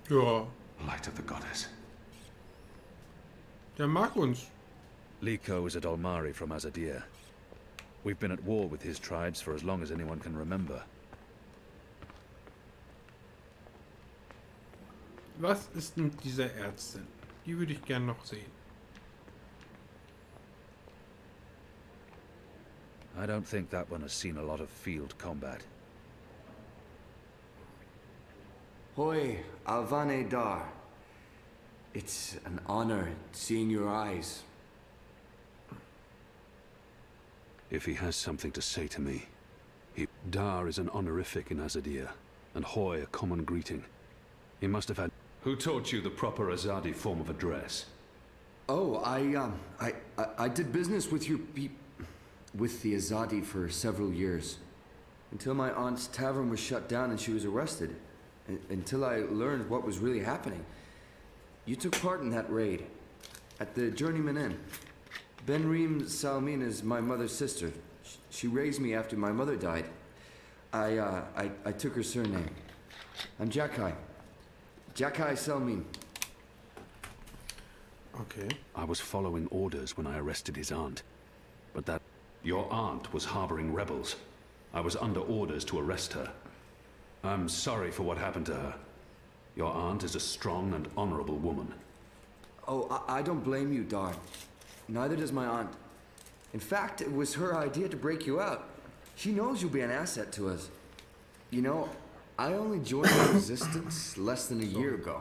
Ja, Light of the goddess. der mag uns. Liko is a Dolmari from Azadir. We've been at war with his tribes for as long as anyone can remember. Was ist mit dieser Ärztin? Die würde ich gern noch sehen. I don't think that one has seen a lot of field combat. Hoi, Alvane Dar. It's an honor seeing your eyes. If he has something to say to me, Dar is an honorific in Azadir, and Hoi a common greeting. He must have had... Who taught you the proper Azadi form of address? Oh, I did business with with the Azadi for several years. Until my aunt's tavern was shut down and she was arrested. Until I learned what was really happening. You took part in that raid. At the Journeyman Inn. Benreem Salmin is my mother's sister. She raised me after my mother died. I took her surname. I'm Jakai. Jakai Salmin. Okay. I was following orders when I arrested his aunt. But that... Your aunt was harboring rebels. I was under orders to arrest her. I'm sorry for what happened to her. Your aunt is a strong and honorable woman. Oh, I don't blame you, Dar. Neither does my aunt. In fact, it was her idea to break you out. She knows you'll be an asset to us. You know, I only joined the Resistance less than a year ago.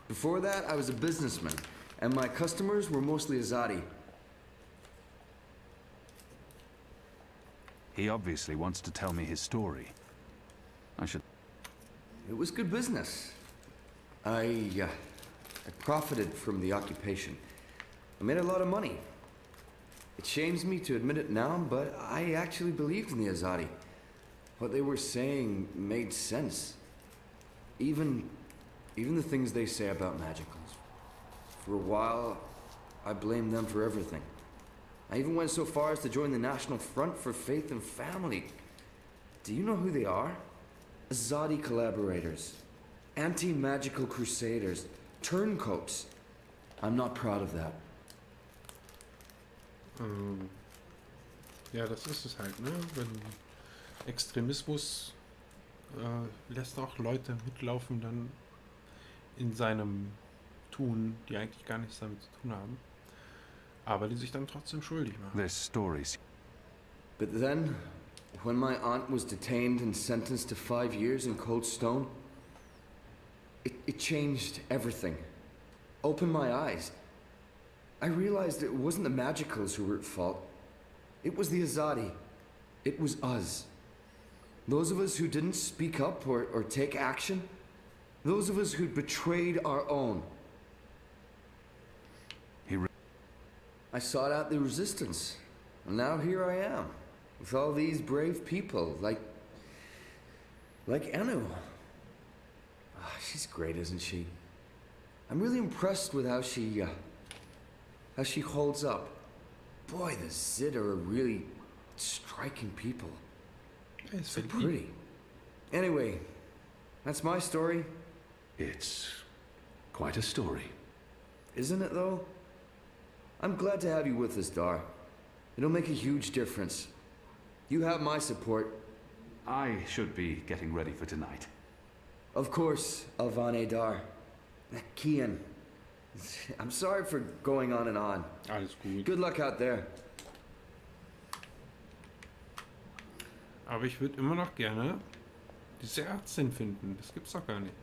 Before that, I was a businessman, and my customers were mostly Azadi. He obviously wants to tell me his story. I should... It was good business. I profited from the occupation. I made a lot of money. It shames me to admit it now, but I actually believed in the Azadi. What they were saying made sense. Even the things they say about magicals. For a while, I blamed them for everything. I even went so far as to join the National Front for Faith and Family. Do you know who they are? Azadi collaborators. Anti-magical crusaders. Turncoats. I'm not proud of that. Ja, das ist es halt, ne? Wenn Extremismus lässt auch Leute mitlaufen dann in seinem Tun, die eigentlich gar nichts damit zu tun haben, aber die sich dann trotzdem schuldig machen. There's stories. But then, when my aunt was detained and sentenced to 5 years in Cold Stone, it changed everything. Opened my eyes. I realized it wasn't the Magicals who were at fault. It was the Azadi. It was us. Those of us who didn't speak up or take action. Those of us who'd betrayed our own. I sought out the resistance. And now here I am. With all these brave people, like Anu. Ah, she's great, isn't she? I'm really impressed with how she holds up. Boy, the Zid are a really striking people. It's So pretty. Anyway, that's my story. It's quite a story. Isn't it, though? I'm glad to have you with us, Dar. It'll make a huge difference. You have my support. I should be getting ready for tonight. Of course, Alvane Dar. Kian. I'm sorry for going on and on. Alles gut. Good luck out there. Aber ich würde immer noch gerne diese Ärztin finden. Das gibt's doch gar nicht.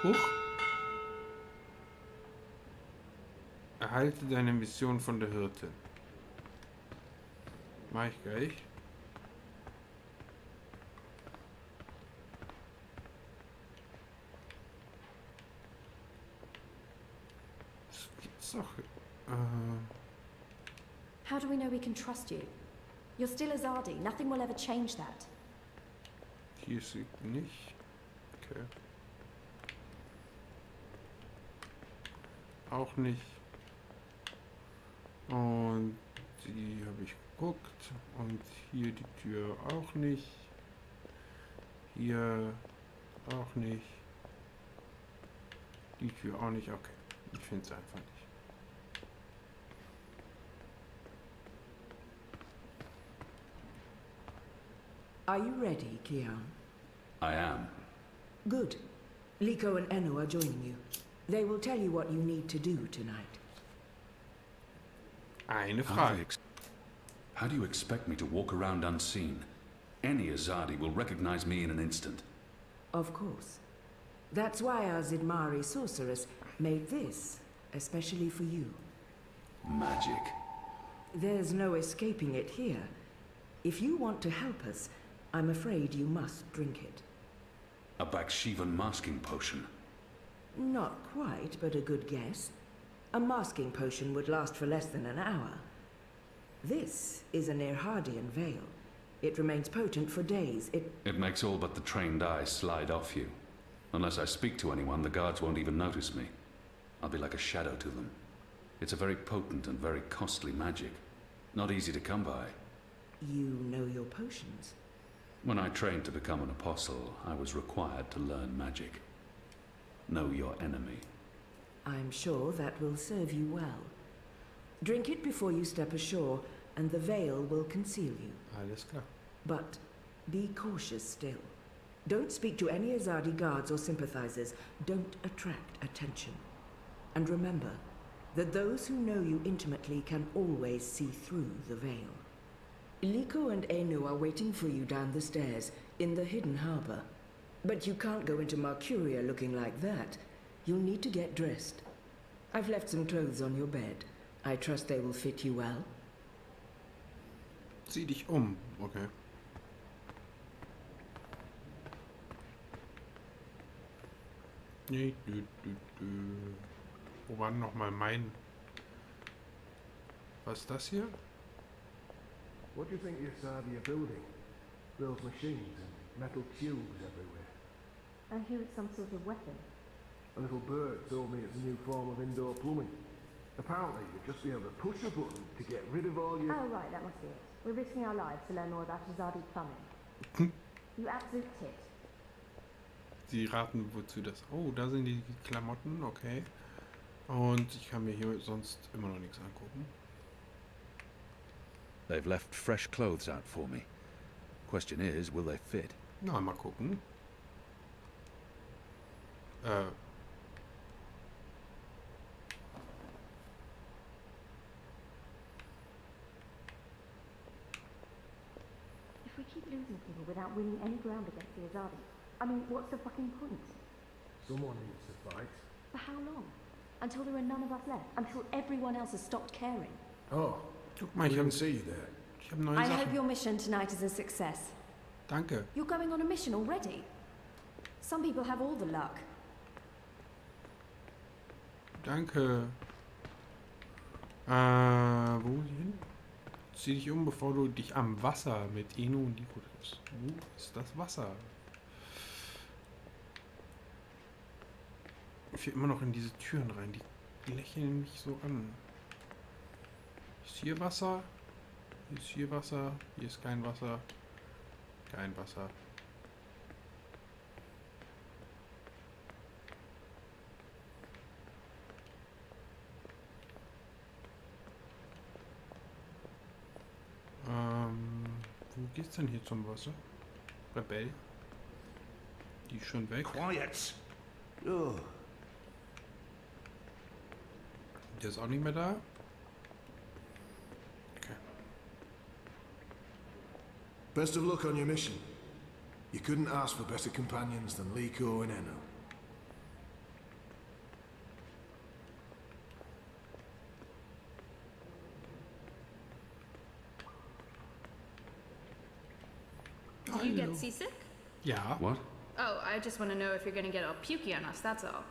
Huch. Erhalte deine Mission von der Hirte. Mach ich gleich. Das gibt's doch. How do we know we can trust you? You're still Azadi. Nothing will ever change that. Hier ist sie nicht. Okay. Auch nicht. Und die habe ich geguckt. Und hier die Tür auch nicht. Hier Auch nicht. Die Tür auch nicht. Okay. Ich finde es einfach nicht. Are you ready, Kian? I am. Good. Liko and Eno are joining you. They will tell you what you need to do tonight. Eine How Frage. how do you expect me to walk around unseen? Any Azadi will recognize me in an instant. Of course. That's why our Zidmari sorceress made this, especially for you. Magic. There's no escaping it here. If you want to help us, I'm afraid you must drink it. A Bakshivan masking potion. Not quite, but a good guess. A masking potion would last for less than an hour. This is an Erhardian veil. It remains potent for days. It makes all but the trained eyes slide off you. Unless I speak to anyone, the guards won't even notice me. I'll be like a shadow to them. It's a very potent and very costly magic. Not easy to come by. You know your potions. When I trained to become an apostle, I was required to learn magic. Know your enemy. I'm sure that will serve you well. Drink it before you step ashore, and the veil will conceal you. Alles klar. But be cautious still. Don't speak to any Azadi guards or sympathizers. Don't attract attention. And remember that those who know you intimately can always see through the veil. Liko and Enu are waiting for you down the stairs in the hidden harbor. But you can't go into Marcuria looking like that. You'll need to get dressed. I've left some clothes on your bed. I trust they will fit you well. Zieh dich um. Okay. Nee, Wo war denn nochmal mein... Was ist das hier? What do you think the Asadi are building? Build machines and metal cubes everywhere. I hear it's some sort of weapon. A little bird told me it's a new form of indoor plumbing. Apparently, you'd just be able to push a button to get rid of all your... Oh, right, that must be it. We're risking our lives to learn more about Azadi plumbing. You absolute tit. Sie raten, wozu das... Oh, da sind die Klamotten, okay. Und ich kann mir hier sonst immer noch nichts angucken. They've left fresh clothes out for me. Question is, will they fit? Na, mal gucken. If we keep losing people without winning any ground against the Azadi, I mean, what's the fucking point? Someone needs to fight. For how long? Until there are none of us left. Until everyone else has stopped caring. Oh, Guck mal, I ich didn't habe see you there. neue I hope Sachen. your mission tonight is a success. Danke. You're going on a mission already. Some people have all the luck. Danke. Wohin? Zieh dich um, bevor du dich am Wasser mit Eno und Liko triffst. Wo ist das Wasser? Ich will immer noch in diese Türen rein. Die lächeln mich so an. Ist hier Wasser? Ist hier Wasser? Hier ist kein Wasser. Kein Wasser. Wo geht's denn hier zum Wasser? Rebell? Die ist schon weg. Quiet! Oh, Der ist auch nicht mehr da. Okay. best of luck on your mission. You couldn't ask for better companions than Liko and Eno. Did you get seasick? Ja. What? Oh, I just want to know if you're going to get all pukey on us, that's all.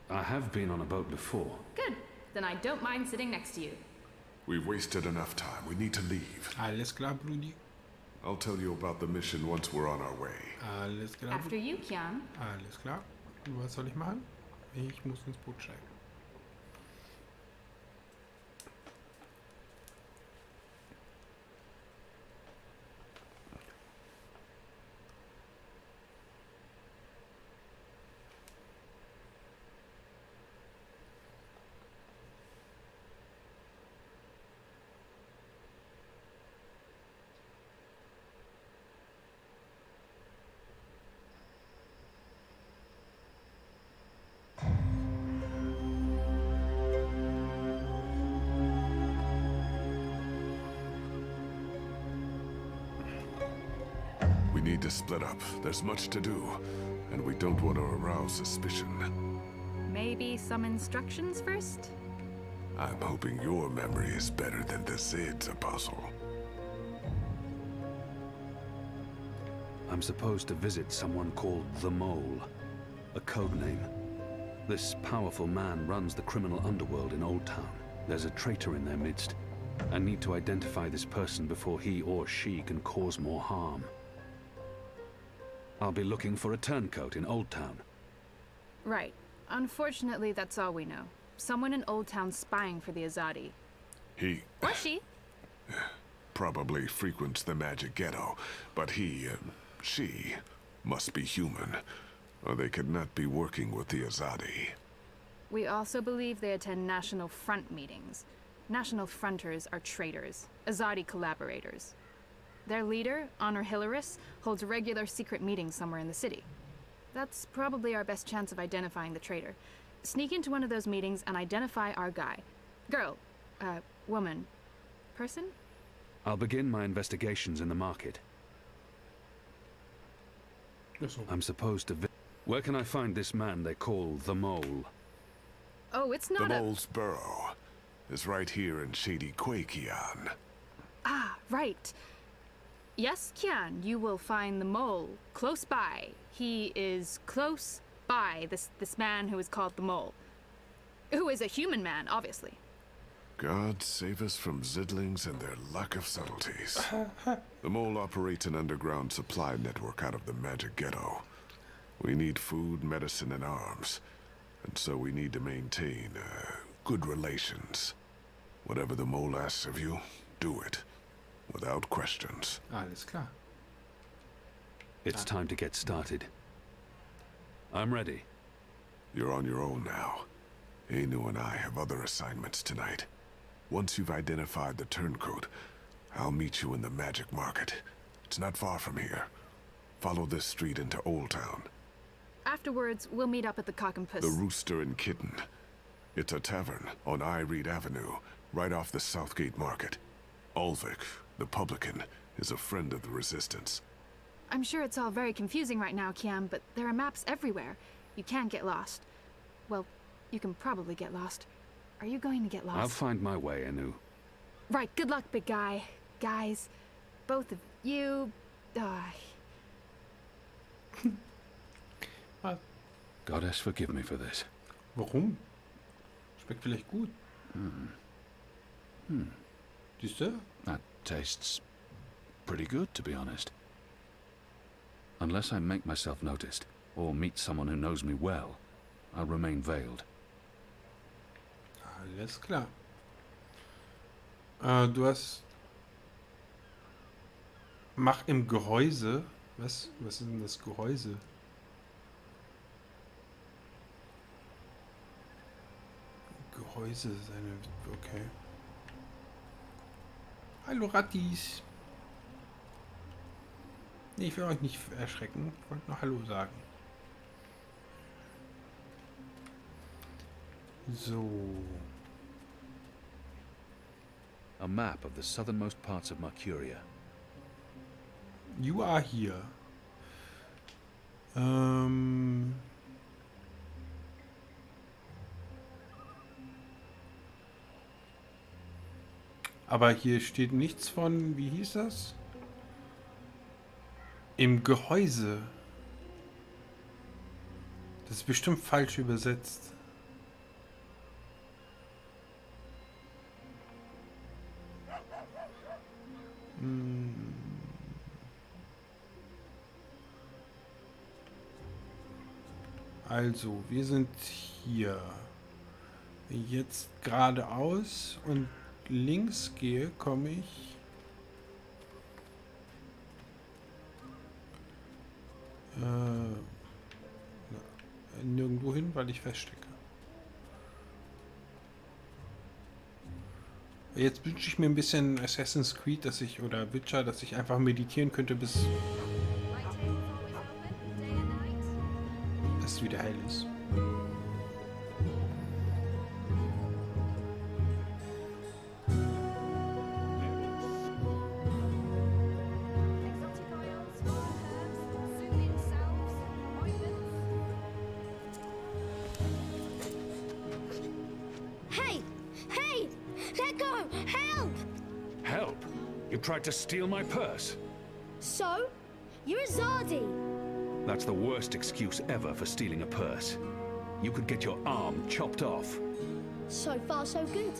I have been on a boat before. Good. Then I don't mind sitting next to you. We've wasted enough time. We need to leave. Alles klar, Brudi. I'll tell you about the mission once we're on our way. Alles klar. After you, Kian. Alles klar. Und was soll ich machen? Ich muss ins Boot steigen. need to split up. There's much to do, and we don't want to arouse suspicion. Maybe some instructions first? I'm hoping your memory is better than the Zid's, Apostle. I'm supposed to visit someone called the Mole, a code name. This powerful man runs the criminal underworld in Old Town. There's a traitor in their midst. I need to identify this person before he or she can cause more harm. I'll be looking for a turncoat in Old Town. Right. Unfortunately, that's all we know. Someone in Old Town spying for the Azadi. He Or she. probably frequents the magic ghetto, but she must be human, or they could not be working with the Azadi. We also believe they attend National Front meetings. National Fronters are traitors, Azadi collaborators. Their leader, Honor Hilaris, holds regular secret meetings somewhere in the city. That's probably our best chance of identifying the traitor. Sneak into one of those meetings and identify our guy. Girl. Woman. Person? I'll begin my investigations in the market. I'm supposed to Where can I find this man they call the Mole? Oh, it's The not Mole's burrow is right here in Shady Quay, Kian. Ah, right. Yes, Kian, you will find the Mole close by. He is close by, this man who is called the Mole. Who is a human man, obviously. God save us from Zidlings and their lack of subtleties. The Mole operates an underground supply network out of the magic ghetto. We need food, medicine, and arms. And so we need to maintain, good relations. Whatever the Mole asks of you, do it. Without questions. Alles klar. It's time to get started. I'm ready. You're on your own now. Anu and I have other assignments tonight. Once you've identified the turncoat, I'll meet you in the magic market. It's not far from here. Follow this street into Old Town. Afterwards, we'll meet up at the Cock and Puss. The Rooster and Kitten. It's a tavern on I Reed Avenue, right off the Southgate Market. Ulvik, the publican, is a friend of the Resistance. I'm sure it's all very confusing right now, Kian, but there are maps everywhere. You can't get lost. Well, you can probably get lost. Are you going to get lost? I'll find my way, Anu. Right, good luck, big guy. Guys, both of you... Goddess, forgive me for this. Warum? Schmeckt vielleicht gut. Siehst du? That tastes pretty good, to be honest. Unless I make myself noticed, or meet someone who knows me well, I'll remain veiled. Alles klar. Du hast... Mach im Gehäuse. Was ist denn das Gehäuse? Gehäuse, seine... Okay. Hallo Rattis. Nee, ich will euch nicht erschrecken. Ich wollte nur Hallo sagen. So. A map of the southernmost parts of Marcuria. You are here. Aber hier steht nichts von, wie hieß das? Im Gehäuse. Das ist bestimmt falsch übersetzt. Also, wir sind hier. Wenn ich jetzt geradeaus und links gehe, komme ich nirgendwo hin, weil ich feststecke. Jetzt wünsche ich mir ein bisschen Assassin's Creed, oder Witcher, dass ich einfach meditieren könnte, bis es wieder hell ist. You tried to steal my purse. So? You're a Zardi. That's the worst excuse ever for stealing a purse. You could get your arm chopped off. So far, so good.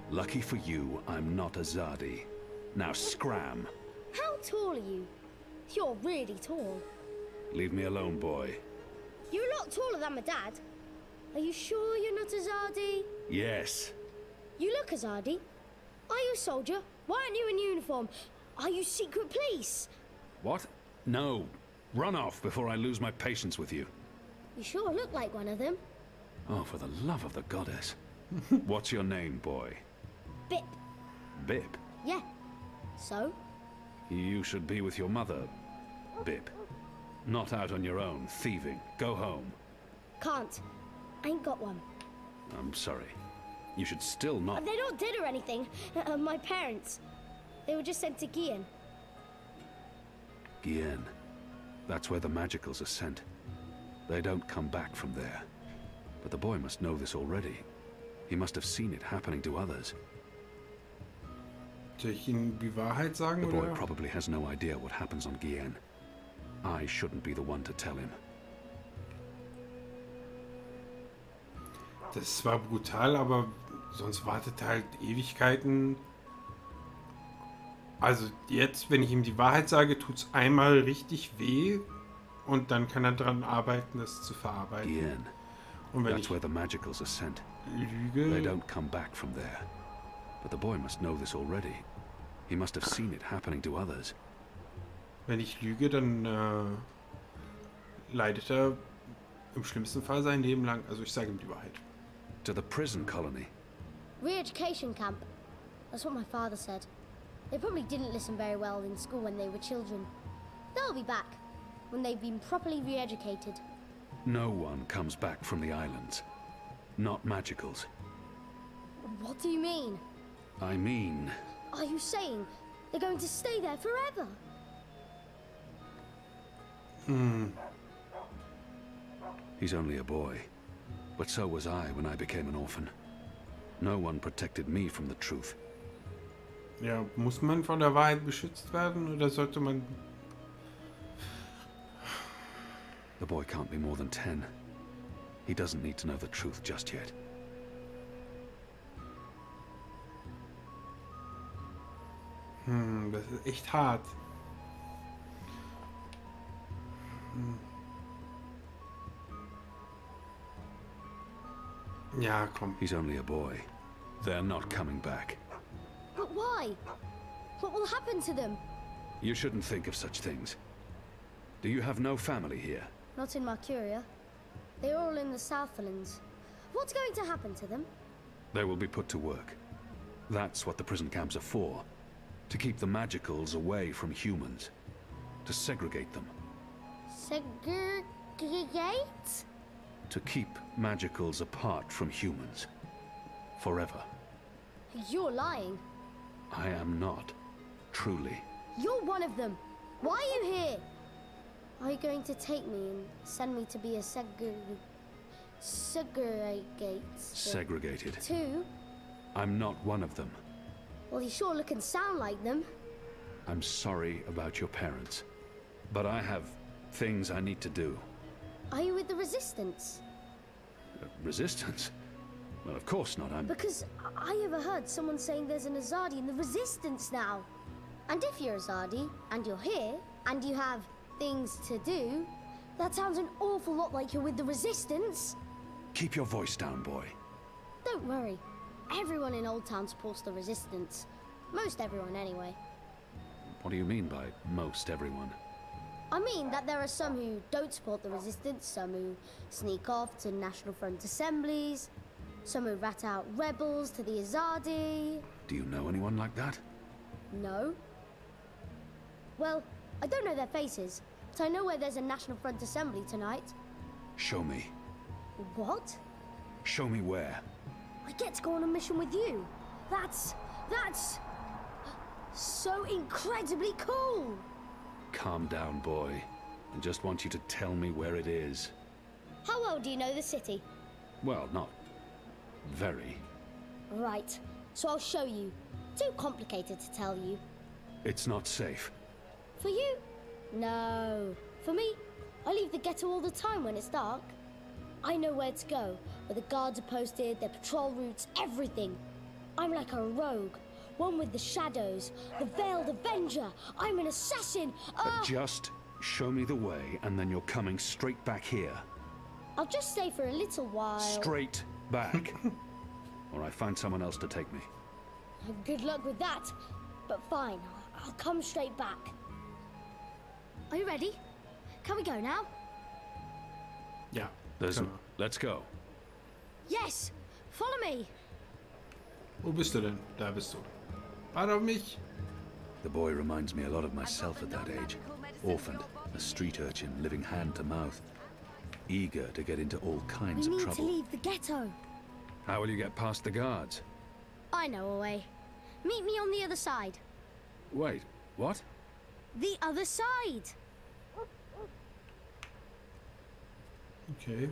Lucky for you, I'm not a Zardi. Now scram. How tall are you? You're really tall. Leave me alone, boy. You're a lot taller than my dad. Are you sure you're not a Zardi? Yes. You look a Zardi. Are you a soldier? Why aren't you in uniform? Are you secret police? What? No. Run off before I lose my patience with you. You sure look like one of them. Oh, for the love of the goddess. What's your name, boy? Bip. Bip? Yeah. So? You should be with your mother, Bip. Not out on your own, thieving. Go home. Can't. Ain't got one. I'm sorry. You should still not... They're not dead or anything. My parents. They were just sent to Gien. Gien. That's where the magicals are sent. They don't come back from there. But the boy must know this already. He must have seen it happening to others. Soll ich Ihnen die Wahrheit sagen, The boy oder? probably has no idea what happens on Gien. I shouldn't be the one to tell him. Das ist zwar brutal, aber sonst wartet er halt Ewigkeiten. Also jetzt, wenn ich ihm die Wahrheit sage, tut es einmal richtig weh und dann kann er daran arbeiten, das zu verarbeiten. Gien. Und wenn That's ich where the magicals are sent. They lüge, don't come back from there. But the boy must know this already. He must have seen it happening to others. wenn ich lüge, dann leidet er im schlimmsten Fall sein Leben lang. Also ich sage ihm die Wahrheit. To the prison colony. Re-education camp. That's what my father said. They probably didn't listen very well in school when they were children. They'll be back when they've been properly re-educated. No one comes back from the islands. Not magicals. What do you mean? I mean... Are you saying they're going to stay there forever? He's only a boy. But so was I when I became an orphan. No one protected me from the truth. Ja, muss man von der Wahrheit beschützt werden oder sollte man... The boy can't be more than 10. He doesn't need to know the truth just yet. Das ist echt hart. Ja, komm. He's only a boy. They're not coming back. But why? What will happen to them? You shouldn't think of such things. Do you have no family here? Not in Marcuria. They're all in the Southlands. What's going to happen to them? They will be put to work. That's what the prison camps are for. To keep the magicals away from humans. To segregate them. Segregate? To keep magicals apart from humans. Forever. You're lying. I am not. Truly. You're one of them. Why are you here? Are you going to take me and send me to be a Segregated. Too? I'm not one of them. Well, you sure look and sound like them. I'm sorry about your parents. But I have things I need to do. Are you with the Resistance? Resistance? Well, of course not. I'm... Because I overheard someone saying there's an Azadi in the Resistance now. And if you're Azadi, and you're here, and you have things to do, that sounds an awful lot like you're with the Resistance. Keep your voice down, boy. Don't worry. Everyone in Old Town supports the Resistance. Most everyone, anyway. What do you mean by most everyone? I mean that there are some who don't support the Resistance, some who sneak off to National Front assemblies, some who rat out rebels to the Azadi. Do you know anyone like that? No. Well, I don't know their faces, but I know where there's a National Front assembly tonight. Show me. What? Show me where. I get to go on a mission with you. That's so incredibly cool. Calm down, boy. I just want you to tell me where it is. How well do you know the city? Well, not very. Right, so I'll show you. Too complicated to tell you. It's not safe. For you? No. For me, I leave the ghetto all the time when it's dark. I know where to go, where the guards are posted, their patrol routes, everything. I'm like a rogue, one with the shadows, the veiled avenger. I'm an assassin. Just show me the way, and then you're coming straight back here. I'll just stay for a little while. Straight back. Or I find someone else to take me. Good luck with that. But fine, I'll come straight back. Are you ready? Can we go now? Ja. Let's go. Yes! Follow me! Wo bist du denn? Da bist du. Warte auf mich. The boy reminds me a lot of myself at that age. Orphaned, a street urchin living hand to mouth. Eager to get into all kinds We of need trouble. to leave the ghetto. How will you get past the guards? I know a way. Meet me on the other side. Wait, what? The other side! Okay.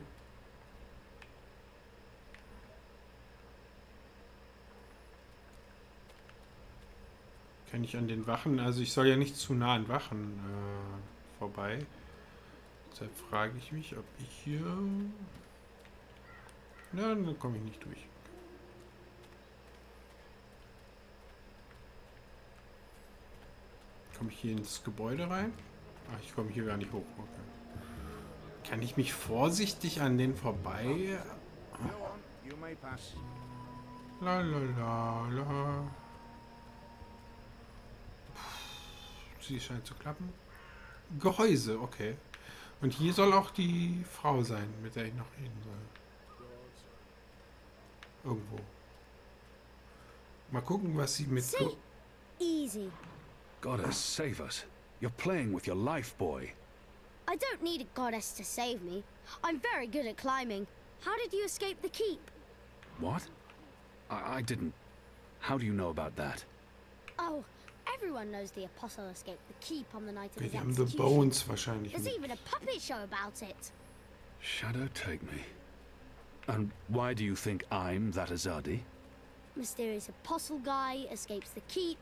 Kann ich an den Wachen, also ich soll ja nicht zu nah an Wachen vorbei. Deshalb frage ich mich, ob ich hier... Na, dann komme ich nicht durch. Komme ich hier ins Gebäude rein? Ach, ich komme hier gar nicht hoch. Okay. Kann ich mich vorsichtig an den vorbei? La la la la. Sie scheint zu klappen. Gehäuse, okay. Und hier soll auch die Frau sein, mit der ich noch reden soll. Irgendwo. Mal gucken, was sie mit... Easy. Goddess, save us. You're playing with your life, boy. I don't need a goddess to save me. I'm very good at climbing. How did you escape the keep? What? I didn't... How do you know about that? Oh, everyone knows the apostle escaped the keep on the night of his Wir haben The execution. Bones wahrscheinlich. There's even a puppet show about it. Shadow take me. And why do you think I'm that Azadi? Mysterious apostle guy escapes the keep.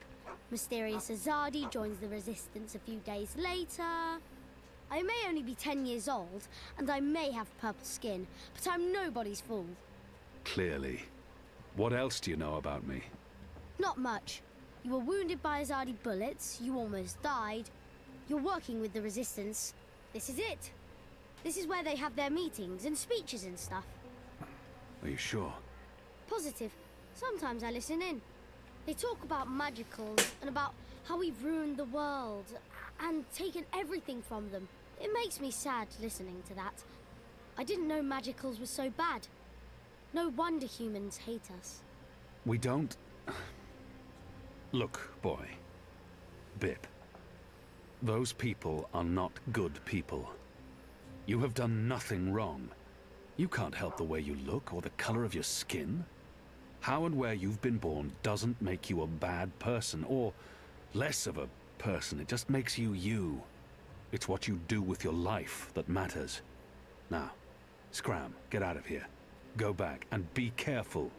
Mysterious Azadi joins the resistance a few days later. I may only be 10 years old, and I may have purple skin, but I'm nobody's fool. Clearly. What else do you know about me? Not much. You were wounded by Azadi bullets, you almost died. You're working with the resistance. This is it. This is where they have their meetings and speeches and stuff. Are you sure? Positive. Sometimes I listen in. They talk about magicals and about how we've ruined the world and taken everything from them. It makes me sad listening to that. I didn't know magicals were so bad. No wonder humans hate us. We don't... Look, boy. Bip. Those people are not good people. You have done nothing wrong. You can't help the way you look or the color of your skin. How and where you've been born doesn't make you a bad person, or less of a person. It just makes you you. It's what you do with your life that matters. Now, scram, get out of here. Go back and be careful.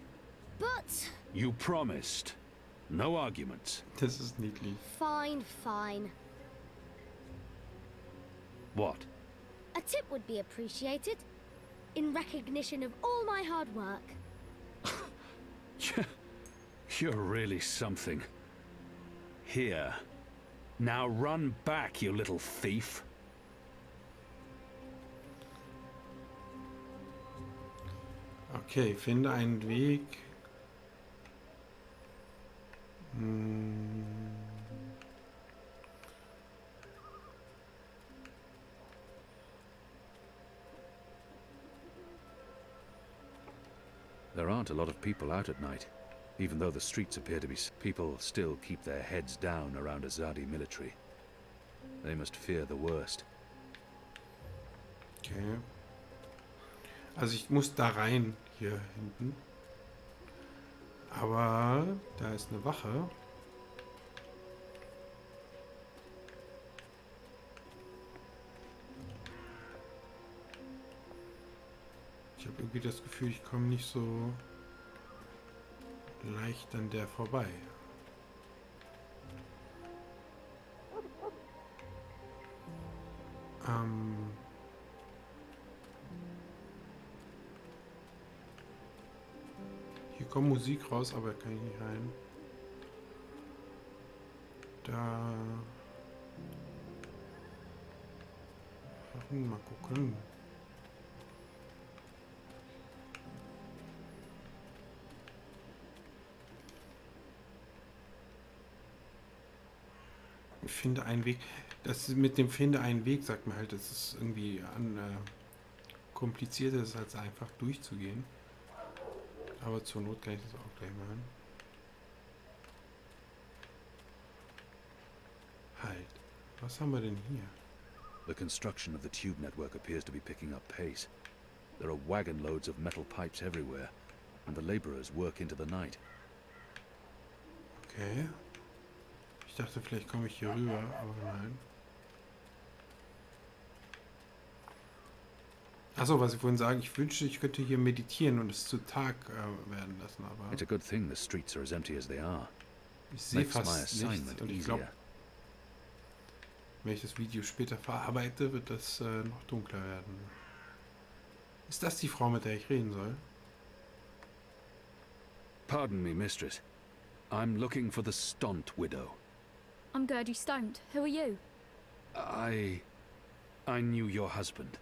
But... You promised. No arguments. Das ist niedlich. Fine, fine. What? A tip would be appreciated. In recognition of all my hard work. You're really something. Here. Now run back, you little thief. Okay, finde einen Weg. There aren't a lot of people out at night. Even though the streets appear to be... People still keep their heads down around Azadi military. They must fear the worst. Okay. Also ich muss da rein, hier hinten. Aber da ist eine Wache. Ich habe irgendwie das Gefühl, ich komme nicht so leicht an der vorbei. Hier kommt Musik raus, aber kann ich nicht rein. Da. Mal gucken. Finde einen Weg. Das mit dem Finde einen Weg sagt mir halt, das ist irgendwie komplizierter ist, als einfach durchzugehen. Aber zur Not kann ich das auch gleich machen. Halt. Was haben wir denn hier? The construction of the tube network appears to be picking up pace. There are wagon loads of metal pipes everywhere, and the laborers work into the night. Okay. Ich dachte, vielleicht komme ich hier rüber, aber nein. Achso, was ich vorhin sagen, ich wünschte, ich könnte hier meditieren und es zu Tag werden lassen, aber It's a good thing the streets are as empty as they are. ich sehe Makes my fast nichts assignment und ich glaube, easier. wenn ich das Video später verarbeite, wird das noch dunkler werden. Ist das die Frau, mit der ich reden soll? Pardon me, mistress. I'm looking for the Stott widow. I'm Gertie Stoned. Who are you? I knew your husband.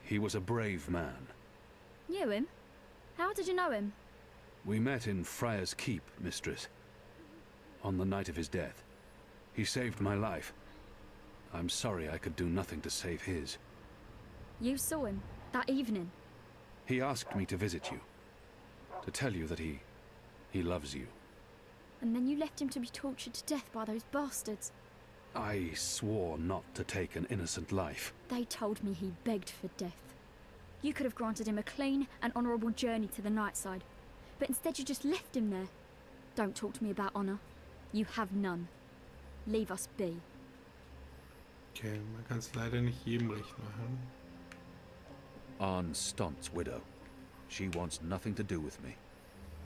He was a brave man. Knew him? How did you know him? We met in Friar's Keep, mistress. On the night of his death. He saved my life. I'm sorry I could do nothing to save his. You saw him that evening. He asked me to visit you. To tell you that he loves you. And then you left him to be tortured to death by those bastards. I swore not to take an innocent life. They told me he begged for death. You could have granted him a clean and honourable journey to the night side. But instead you just left him there. Don't talk to me about honour. You have none. Leave us be. Okay, man kann es leider nicht jedem recht machen. Arne Stott's widow. She wants nothing to do with me.